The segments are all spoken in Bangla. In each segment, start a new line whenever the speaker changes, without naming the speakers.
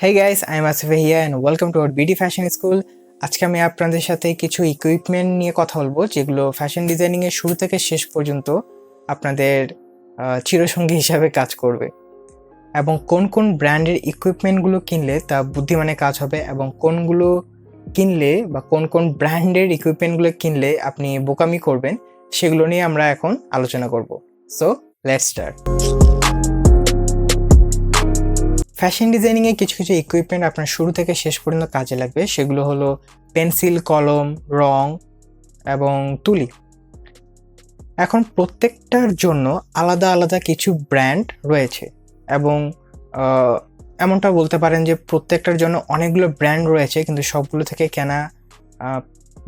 Hey guys, I'm Asif Ahiya and welcome to our BD Fashion School. আজকে আমি আপনাদের সাথে কিছু ইকুইপমেন্ট নিয়ে কথা বলবো যেগুলো ফ্যাশন ডিজাইনিং এর শুরু থেকে শেষ পর্যন্ত আপনাদের চিরসঙ্গী হিসাবে কাজ করবে এবং কোন কোন ব্র্যান্ডের ইকুইপমেন্টগুলো কিনলে তা বুদ্ধিমানে কাজ হবে এবং কোনগুলো কিনলে বা কোন কোন ব্র্যান্ডের ইকুইপমেন্টগুলো কিনলে আপনি বোকামি করবেন সেগুলো নিয়ে আমরা এখন আলোচনা করব। So let's start. ফ্যাশন ডিজাইনিংয়ে কিছু কিছু ইকুইপমেন্ট আপনার শুরু থেকে শেষ পর্যন্ত কাজে লাগবে। সেগুলো হলো পেন্সিল, কলম, রং এবং তুলি। এখন প্রত্যেকটার জন্য আলাদা আলাদা কিছু ব্র্যান্ড রয়েছে এবং এমনটা বলতে পারেন যে প্রত্যেকটার জন্য অনেকগুলো ব্র্যান্ড রয়েছে, কিন্তু সবগুলো থেকে কেনা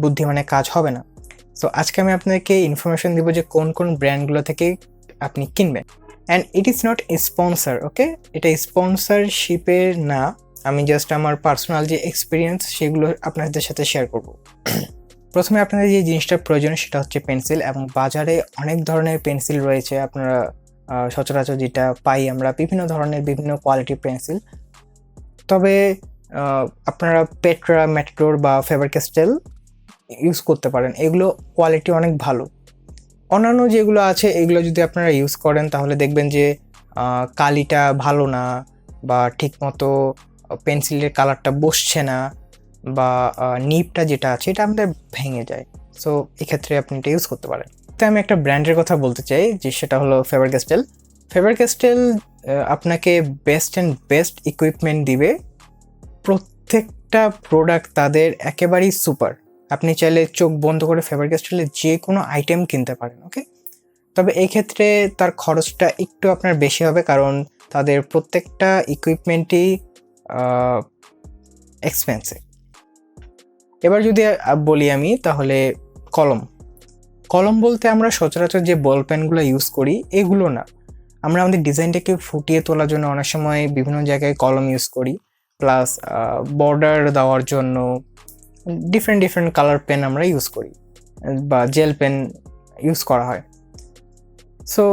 বুদ্ধিমানে কাজ হবে না। সো আজকে আমি আপনাদেরকে ইনফরমেশন দিব যে কোন কোন ব্র্যান্ডগুলো থেকে আপনি কিনবেন। And it is not sponsor, okay? এটা স্পন্সারশিপের না, আমি জাস্ট আমার পার্সোনাল যে এক্সপিরিয়েন্স সেগুলো আপনাদের সাথে শেয়ার করব। প্রথমে আপনাদের যে জিনিসটা প্রয়োজন সেটা হচ্ছে পেন্সিল, এবং বাজারে অনেক ধরনের পেন্সিল রয়েছে। আপনারা সচরাচর যেটা পাই আমরা বিভিন্ন ধরনের বিভিন্ন কোয়ালিটির পেন্সিল, তবে আপনারা পেট্রা, ম্যাটাডোর বা ফেভার ক্যাস্টেল ইউজ করতে পারেন। এগুলো কোয়ালিটি অনেক ভালো। অন্যান্য যেগুলো আছে এগুলো যদি আপনারা ইউজ করেন তাহলে দেখবেন যে কালিটা ভালো না, বা ঠিকমতো পেন্সিলের কালারটা বসছে না, বা নিবটা যেটা আছে এটা আমাদের ভেঙে যায়। সো এক্ষেত্রে আপনি এটা ইউজ করতে পারেন। তো আমি একটা ব্র্যান্ডের কথা বলতে চাই যে সেটা হলো ফেভার ক্যাস্টেল। ফেভার ক্যাস্টেল আপনাকে বেস্ট অ্যান্ড বেস্ট ইকুইপমেন্ট দিবে। প্রত্যেকটা প্রোডাক্ট তাদের একেবারেই সুপার। আপনি চাইলে চোখ বন্ধ করে ফেভার ক্যাস্টেলের যে কোনো আইটেম কিনতে পারেন, ওকে? তবে এই ক্ষেত্রে তার খরচটা একটু আপনার বেশি হবে, কারণ তাদের প্রত্যেকটা ইকুইপমেন্টই এক্সপেন্সিভ। এবার যদি বলি আমি, তাহলে কলম বলতে আমরা সচরাচর যে বল পেনগুলো ইউজ করি এগুলো না। আমরা আমাদের ডিজাইনটাকে ফুটিয়ে তোলার জন্য অনেক সময় বিভিন্ন জায়গায় কলম ইউজ করি, প্লাস বর্ডার দেওয়ার জন্য ডিফারেন্ট কালার পেন আমরা ইউজ করি, বা জেল পেন ইউজ করা হয়। সো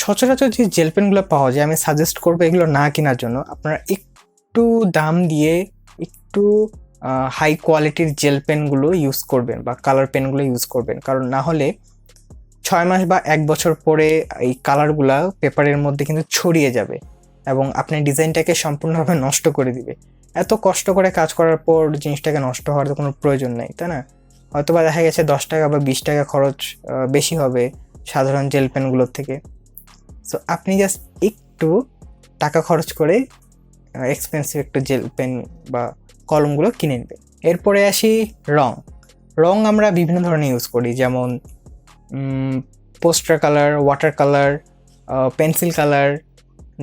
সচরাচর যে জেল পেনগুলো পাওয়া যায়, আমি সাজেস্ট করবো এগুলো না কেনার জন্য। আপনারা একটু দাম দিয়ে একটু হাই কোয়ালিটির জেল পেনগুলো ইউজ করবেন বা কালার পেনগুলো ইউজ করবেন, কারণ না হলে 6 মাস বা 1 বছর পরে এই কালারগুলা পেপারের মধ্যে কিন্তু ছড়িয়ে যাবে এবং আপনার ডিজাইনটাকে সম্পূর্ণভাবে নষ্ট করে দিবে। এত কষ্ট করে কাজ করার পর জিনিসটাকে নষ্ট হওয়ার তো কোনো প্রয়োজন নেই, তাই না? হয়তো বা দেখা গেছে 10 টাকা বা 20 টাকা খরচ বেশি হবে সাধারণ জেল পেনগুলোর থেকে। সো আপনি জাস্ট একটু টাকা খরচ করে এক্সপেন্সিভ একটু জেল পেন বা কলমগুলো কিনে নেবেন। এরপরে আসি রং আমরা বিভিন্ন ধরনের ইউজ করি, যেমন poster colour, water colour, pencil colour,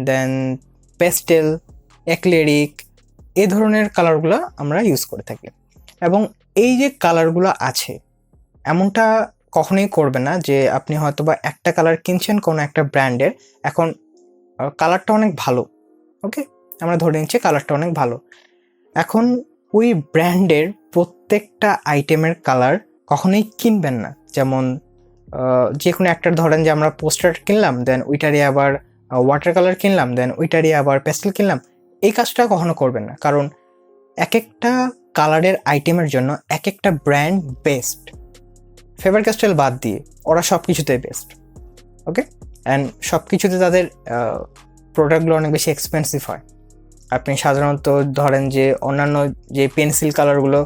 then pastel, acrylic, এই ধরনের কালারগুলো আমরা ইউজ করে থাকি। এবং এই যে কালারগুলো আছে, এমনটা কখনোই করবে না যে আপনি হয়তো বা একটা কালার কিনছেন কোনো একটা ব্র্যান্ডের, এখন কালারটা অনেক ভালো, ওকে? আমরা ধরে নিচ্ছি কালারটা অনেক ভালো। এখন ওই ব্র্যান্ডের প্রত্যেকটা আইটেমের কালার কখনোই কিনবেন না। যেমন যে কোনো একটা ধরেন যে আমরা পোস্টার কিনলাম, দেন ওইটারই আবার ওয়াটার কালার কিনলাম, দেন ওইটারই আবার পেস্টেল কিনলাম। এই কাজটা কখনো করবেন না, কারণ এক একটা কালারের আইটেমের জন্য এক একটা ব্র্যান্ড বেস্ট। ফেভার ক্যাস্টেল বাদ দিয়ে ওরা সব কিছুতেই বেস্ট, ওকে? অ্যান্ড সব কিছুতে তাদের প্রোডাক্টগুলো অনেক বেশি এক্সপেন্সিভ হয়। আপনি সাধারণত ধরেন যে অন্যান্য যে পেন্সিল কালারগুলো,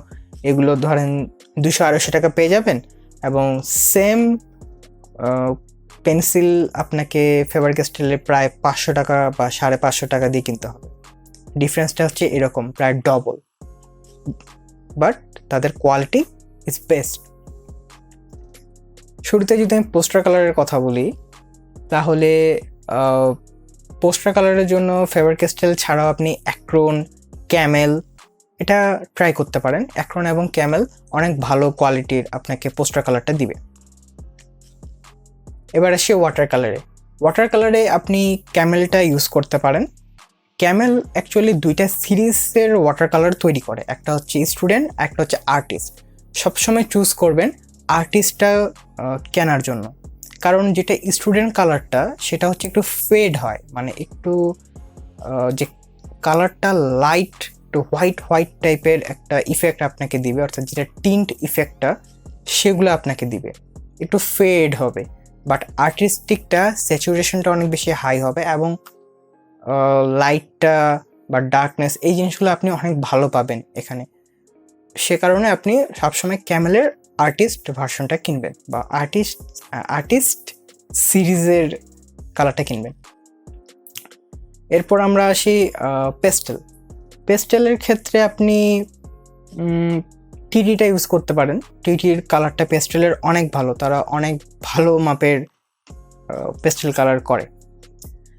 এগুলো ধরেন 200-250 টাকা পেয়ে যাবেন, এবং সেম পেন্সিল আপনাকে ফেভার ক্যাস্টেলে প্রায় 500 টাকা বা 550 টাকা দিয়ে কিনতে হবে। ডিফারেন্সটা হচ্ছে এরকম, প্রায় ডবল, বাট তাদের কোয়ালিটি ইজ বেস্ট। শুরুতে যদি আমি পোস্টার কালারের কথা বলি, তাহলে পোস্টার কালারের জন্য ফেভার ক্যাস্টেল ছাড়াও আপনি অ্যাক্রন, ক্যামেল এটা ট্রাই করতে পারেন। অ্যাক্রন এবং ক্যামেল অনেক ভালো কোয়ালিটির আপনাকে পোস্টার কালারটা দিবে। এবার আসি ওয়াটার কালারে আপনি ক্যামেলটা ইউজ করতে পারেন। ক্যামেল অ্যাকচুয়ালি 2টা সিরিজের ওয়াটার কালার তৈরি করে, একটা হচ্ছে স্টুডেন্ট, একটা হচ্ছে আর্টিস্ট। সবসময় চুজ করবেন আর্টিস্টটা কেনার জন্য, কারণ যেটা স্টুডেন্ট কালারটা সেটা হচ্ছে একটু ফেড হয়, মানে একটু যে কালারটা লাইট টু হোয়াইট হোয়াইট টাইপের একটা ইফেক্ট আপনাকে দিবে, অর্থাৎ যেটা টিন্ট ইফেক্টটা সেগুলো আপনাকে দিবে, একটু ফেড হবে। বাট আর্টিস্টিকটা স্যাচুরেশনটা অনেক বেশি হাই হবে এবং লাইটটা বা ডার্কনেস এই জিনিসগুলো আপনি অনেক ভালো পাবেন এখানে। সে কারণে আপনি সবসময় ক্যামেলের আর্টিস্ট ভার্সনটা কিনবেন বা আর্টিস্ট সিরিজের কালারটা কিনবেন। এরপর আমরা আসি পেস্টেলের ক্ষেত্রে আপনি টিটিটা ইউজ করতে পারেন। টিটির কালারটা পেস্টেলের অনেক ভালো, তারা অনেক ভালো মাপের পেস্টেল কালার করে।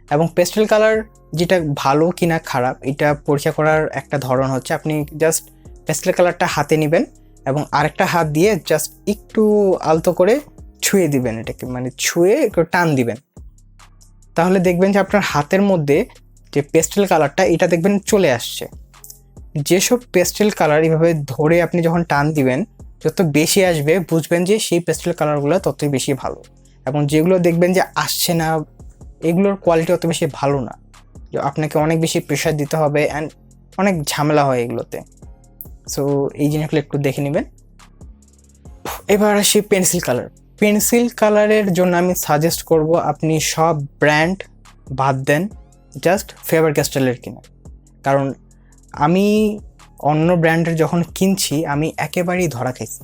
এবং পেস্টেল কালার যেটা ভালো কিনা খারাপ এটা পরীক্ষা করার একটা ধরন হচ্ছে আপনি জাস্ট পেস্টেল কালারটা হাতে নেবেন এবং আরেকটা হাত দিয়ে জাস্ট একটু আলতো করে ছুঁয়ে দিবেন, এটাকে মানে ছুঁয়ে একটু টান দিবেন, তাহলে দেখবেন যে আপনার হাতের মধ্যে যে পেস্টেল কালারটা এটা দেখবেন চলে আসছে। যেসব পেস্টেল কালার এইভাবে ধরে আপনি যখন টান দিবেন যত বেশি আসবে বুঝবেন যে সেই পেস্টেল কালারগুলো ততই বেশি ভালো, এবং যেগুলো দেখবেন যে আসছে না এগুলোর কোয়ালিটি অত বেশি ভালো না, আপনাকে অনেক বেশি প্রেশার দিতে হবে অ্যান্ড অনেক ঝামেলা হয় এগুলোতে। সো এই জিনিসগুলো একটু দেখে নেবেন। এবার আসি পেন্সিল কালারের জন্য আমি সাজেস্ট করব আপনি সব ব্র্যান্ড বাদ দেন, জাস্ট ফেভার ক্যাস্টেলের কিনা। কারণ আমি অন্য ব্র্যান্ডের যখন কিনছি আমি একেবারেই ধরা খাইছি।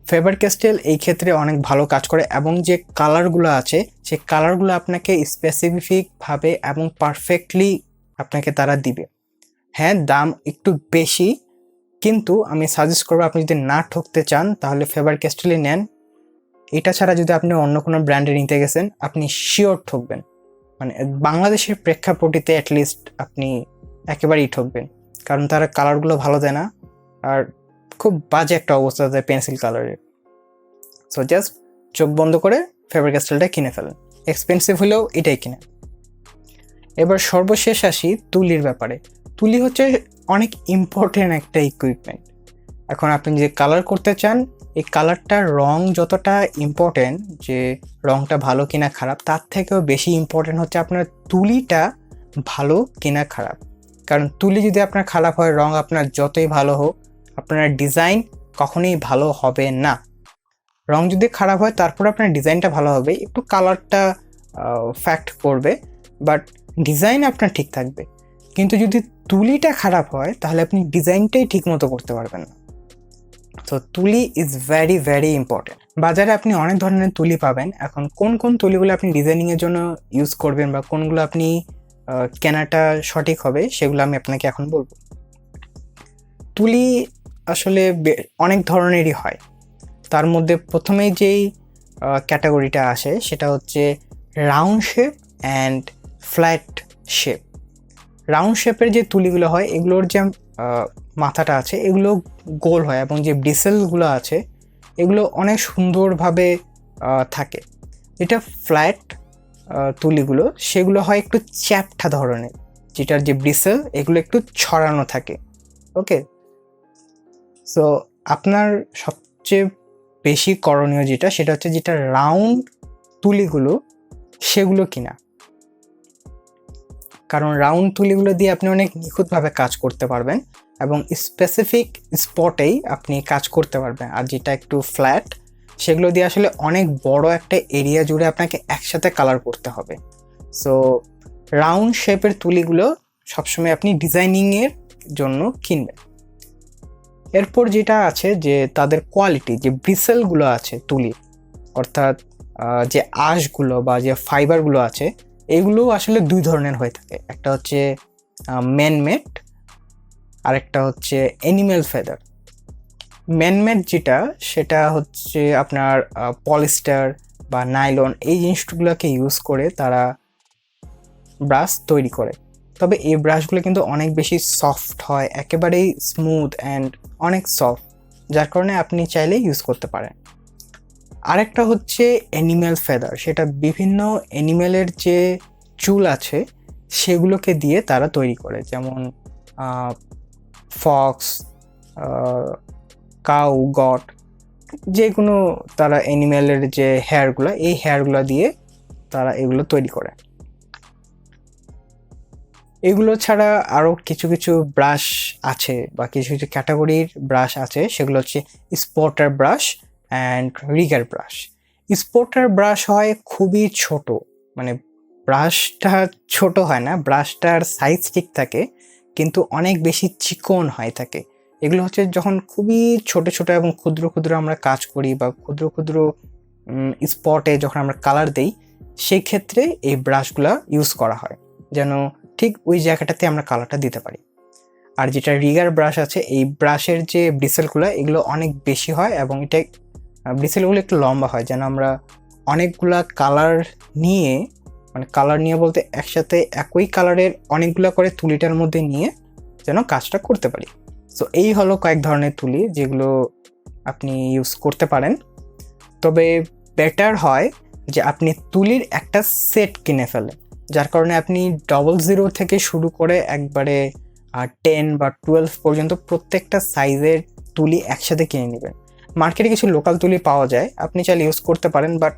ফেভার ক্যাস্টেল এই ক্ষেত্রে অনেক ভালো কাজ করে এবং যে কালারগুলো আছে সেই কালারগুলো আপনাকে স্পেসিফিকভাবে এবং পারফেক্টলি আপনাকে তারা দিবে। হ্যাঁ, দাম একটু বেশি, কিন্তু আমি সাজেস্ট করবো আপনি যদি না ঠকতে চান তাহলে ফেভার ক্যাস্টেলই নেন। এটা ছাড়া যদি আপনি অন্য কোনো ব্র্যান্ডে নিতে গেছেন আপনি শিওর ঠকবেন, মানে বাংলাদেশের প্রেক্ষাপটিতে অ্যাটলিস্ট আপনি একেবারেই ঠকবেন, কারণ তারা কালারগুলো ভালো দেয় না আর খুব বাজে একটা অবস্থা দেয় পেন্সিল কালারের। সো জাস্ট চোখ বন্ধ করে ফেভার ক্যাস্টেলটা কিনে ফেলেন, এক্সপেন্সিভ হলেও এটাই কিনে। এবার সর্বশেষ আসি তুলির ব্যাপারে। তুলি হচ্ছে অনেক ইম্পর্টেন্ট একটা ইকুইপমেন্ট। এখন আপনি যে কালার করতে চান এই কালারটার রং যতটা ইম্পর্টেন্ট, যে রংটা ভালো কিনা খারাপ, তার থেকেও বেশি ইম্পর্টেন্ট হচ্ছে আপনার তুলিটা ভালো কিনা খারাপ। কারণ তুলি যদি আপনার খারাপ হয়, রং আপনার যতই ভালো হোক, আপনার ডিজাইন কখনোই ভালো হবে না। রং যদি খারাপ হয় তারপর আপনার ডিজাইনটা ভালো হবে, একটু কালারটা ফ্যাক্ট করবে, বাট ডিজাইন আপনার ঠিক থাকবে। কিন্তু যদি তুলিটা খারাপ হয় তাহলে আপনি ডিজাইনটাই ঠিক মতো করতে পারবেন না। তো তুলি ইজ ভেরি ভেরি ইম্পর্টেন্ট। বাজারে আপনি অনেক ধরনের তুলি পাবেন। এখন কোন কোন তুলিগুলো আপনি ডিজাইনিংয়ের জন্য ইউজ করবেন বা কোনগুলো আপনি কেনাটা সঠিক হবে সেগুলো আমি আপনাকে এখন বলবো। তুলি আসলে অনেক ধরনেরই হয়, তার মধ্যে প্রথমেই যেই ক্যাটাগরিটা আসে সেটা হচ্ছে round shape and flat shape. Round শেপের যে তুলিগুলো হয় এগুলোর যে মাথাটা আছে এগুলো গোল হয় এবং যে ব্রিসেলগুলো আছে এগুলো অনেক সুন্দরভাবে থাকে। এটা ফ্ল্যাট তুলিগুলো সেগুলো হয় একটু চ্যাপ্টা ধরনের, যেটার যে ব্রিসেল এগুলো একটু ছড়ানো থাকে। ওকে, সো আপনার সবচেয়ে বেশি করণীয় সেটা হচ্ছে যেটা রাউন্ড তুলিগুলো সেগুলো কিনা। কারণ রাউন্ড তুলিগুলো দিয়ে আপনি অনেক নিখুঁতভাবে কাজ করতে পারবেন এবং স্পেসিফিক স্পটেই আপনি কাজ করতে পারবেন। আর যেটা একটু ফ্ল্যাট সেগুলো দিয়ে আসলে অনেক বড় একটা এরিয়া জুড়ে আপনাকে একসাথে কালার করতে হবে। সো রাউন্ড শেপের তুলিগুলো সবসময় আপনি ডিজাইনিংয়ের জন্য কিনবেন। এরপর যেটা আছে যে তাদের কোয়ালিটি, যে ব্রিসেলগুলো আছে তুলির, অর্থাৎ যে আঁশগুলো বা যে ফাইবারগুলো আছে এগুলো আসলে দুই ধরনের হয়ে থাকে। একটা হচ্ছে ম্যানমেড আর একটা হচ্ছে অ্যানিম্যাল ফেদার। ম্যানমেড যেটা সেটা হচ্ছে আপনার পলিস্টার বা নাইলন এই জিনিসগুলোকে ইউজ করে তারা ব্রাশ তৈরি করে। তবে এই ব্রাশগুলো কিন্তু অনেক বেশি সফট হয়, একেবারেই স্মুথ অ্যান্ড অনেক সফট, যার কারণে আপনি চাইলে ইউজ করতে পারেন। আরেকটা হচ্ছে অ্যানিম্যাল ফেদার, সেটা বিভিন্ন অ্যানিম্যালের যে চুল আছে সেগুলোকে দিয়ে তারা তৈরি করে, যেমন ফক্স, কাউ, গট, যে কোনো তারা অ্যানিম্যালের যে হেয়ারগুলো এই হেয়ারগুলো দিয়ে তারা এগুলো তৈরি করে। এগুলো ছাড়া আরও কিছু কিছু ব্রাশ আছে বা কিছু কিছু ক্যাটাগরির ব্রাশ আছে, সেগুলো হচ্ছে spotter brush and Regard brush. Spotter brush হয় খুবই ছোট, মানে ব্রাশটা ছোট হয় না, ব্রাশটার সাইজ ঠিক থাকে কিন্তু অনেক বেশি চিকন হয় থাকে। এগুলো হচ্ছে যখন খুবই ছোট ছোট এবং ক্ষুদ্র ক্ষুদ্র আমরা কাজ করি বা ক্ষুদ্র ক্ষুদ্র স্পটে যখন আমরা কালার দেই, সেই ক্ষেত্রে এই ব্রাশগুলো ইউজ করা হয় যেন ঠিক ওই জায়গাটাতে আমরা কালারটা দিতে পারি। আর যেটা রিগার ব্রাশ আছে, এই ব্রাশের যে ব্রিসেলগুলো এগুলো অনেক বেশি হয় এবং এটা ব্রিসেলগুলো একটু লম্বা হয় যেন আমরা অনেকগুলা কালার নিয়ে, মানে কালার নিয়ে বলতে একসাথে একই কালারের অনেকগুলো করে তুলিটার মধ্যে নিয়ে যেন কাজটা করতে পারি। সো এই হলো কয়েক ধরনের তুলি যেগুলো আপনি ইউজ করতে পারেন। তবে বেটার হয় যে আপনি তুলির একটা সেট কিনে ফেলেন, যার কারণে আপনি 00 থেকে শুরু করে একবারে 10 বা 12 পর্যন্ত প্রত্যেকটা সাইজের তুলি একসাথে কিনে নেবেন। মার্কেটে কিছু লোকাল তুলি পাওয়া যায়, আপনি চাইলে ইউজ করতে পারেন, বাট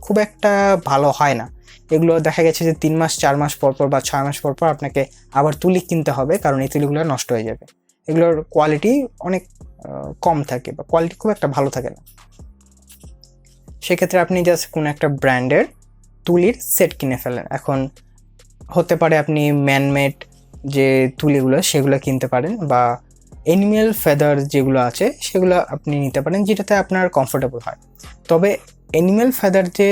খুব একটা ভালো হয় না। এগুলো দেখা গেছে যে 3 মাস 4 মাস পর পর বা 6 মাস পর পর আপনাকে আবার তুলি কিনতে হবে, কারণ এই তুলিগুলো নষ্ট হয়ে যাবে। এগুলোর কোয়ালিটি অনেক কম থাকে বা কোয়ালিটি খুব একটা ভালো থাকে না। সেক্ষেত্রে আপনি জাস্ট কোনো একটা ব্র্যান্ডের তুলির সেট কিনে ফেলেন। এখন হতে পারে আপনি ম্যানমেড যে তুলিগুলো সেগুলো কিনতে পারেন, বা অ্যানিমেল ফেদার যেগুলো আছে সেগুলো আপনি নিতে পারেন, যেটাতে আপনার কমফোর্টেবল হয়। তবে অ্যানিমেল ফেদার যে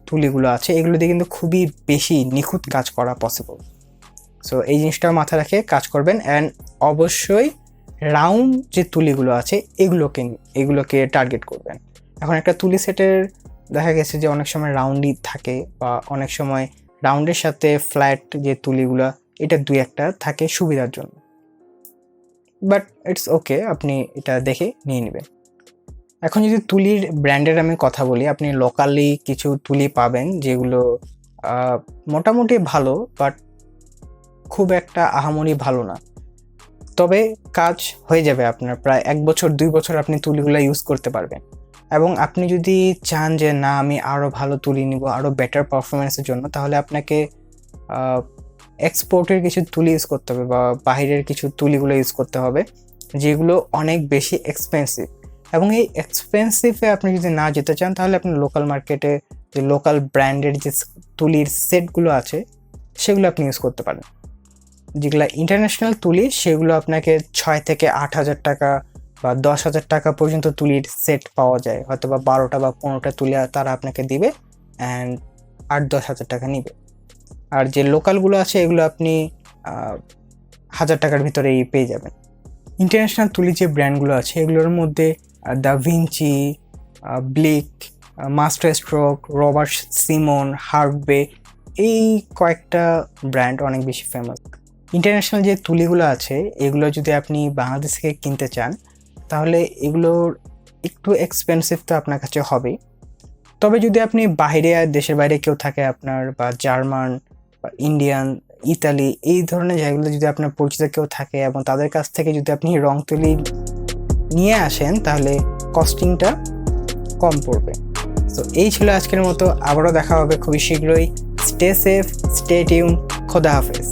তুলিগুলো আছে এগুলো দিয়ে কিন্তু খুবই বেশি নিখুঁত কাজ করা পসিবল। সো এই জিনিসটা মাথায় রেখে কাজ করবেন। অ্যান্ড অবশ্যই রাউন্ড যে তুলিগুলো আছে এগুলোকে টার্গেট করবেন। এখন একটা তুলি সেটের দেখা গেছে যে অনেক সময় রাউন্ডই থাকে, বা অনেক সময় রাউন্ডের সাথে ফ্ল্যাট যে তুলিগুলো এটা 2-1টা থাকে সুবিধার জন্য, বাট ইটস ওকে, আপনি এটা দেখে নিয়ে নেবেন। এখন যদি তুলির ব্র্যান্ডের আমি কথা বলি, আপনি লোকালি কিছু তুলি পাবেন যেগুলো মোটামুটি ভালো, বাট খুব একটা আহামরি ভালো না। তবে কাজ হয়ে যাবে আপনার প্রায় 1 বছর 2 বছর আপনি তুলিগুলো ইউজ করতে পারবেন। এবং আপনি যদি চান যে না আমি আরও ভালো তুলি নিব, আরও বেটার পারফরমেন্সের জন্য, তাহলে আপনাকে এক্সপোর্টের কিছু তুলি ইউজ করতে হবে বা বাইরের কিছু তুলিগুলো ইউজ করতে হবে, যেগুলো অনেক বেশি এক্সপেন্সিভ। এবং এই এক্সপেন্সিভে আপনি যদি না যেতে চান, তাহলে আপনি লোকাল মার্কেটে যে লোকাল ব্র্যান্ডের যে তুলির সেটগুলো আছে সেগুলো আপনি ইউজ করতে পারেন। যেগুলো ইন্টারন্যাশনাল তুলি সেগুলো আপনাকে 6 থেকে 8 হাজার টাকা বা 10 হাজার টাকা পর্যন্ত তুলির সেট পাওয়া যায়, হয়তো বা 12টা বা 15টা তুলি তারা আপনাকে দিবে অ্যান্ড 8-10 হাজার টাকা নিবে। আর যে লোকালগুলো আছে এগুলো আপনি 1000 টাকার ভিতরেই পেয়ে যাবেন। ইন্টারন্যাশনাল তুলি যে ব্র্যান্ডগুলো আছে এগুলোর মধ্যে da Vinci, bleak, master stroke, Robert Simon, Harvey, এই কয়েকটা ব্র্যান্ড অনেক বেশি ফেমাস। ইন্টারন্যাশনাল যে তুলিগুলো আছে এগুলো যদি আপনি বাংলাদেশ থেকে কিনতে চান, তাহলে এগুলোর একটু এক্সপেন্সিভ তো আপনার কাছে হবেই। তবে যদি আপনি বাইরে, দেশের বাইরে কেউ থাকে আপনার, বা জার্মান বা ইন্ডিয়ান, ইতালি, এই ধরনের জায়গাগুলো যদি আপনার পরিচিত কেউ থাকে এবং তাদের কাছ থেকে যদি আপনি রং তুলি নিয়ে আসেন, তাহলে কস্টিংটা কম পড়বে। তো এই ছিল আজকের মতো, আবারও দেখা হবে খুবই শীঘ্রই। স্টে সেফ, স্টে টিউন, খোদা হাফেজ।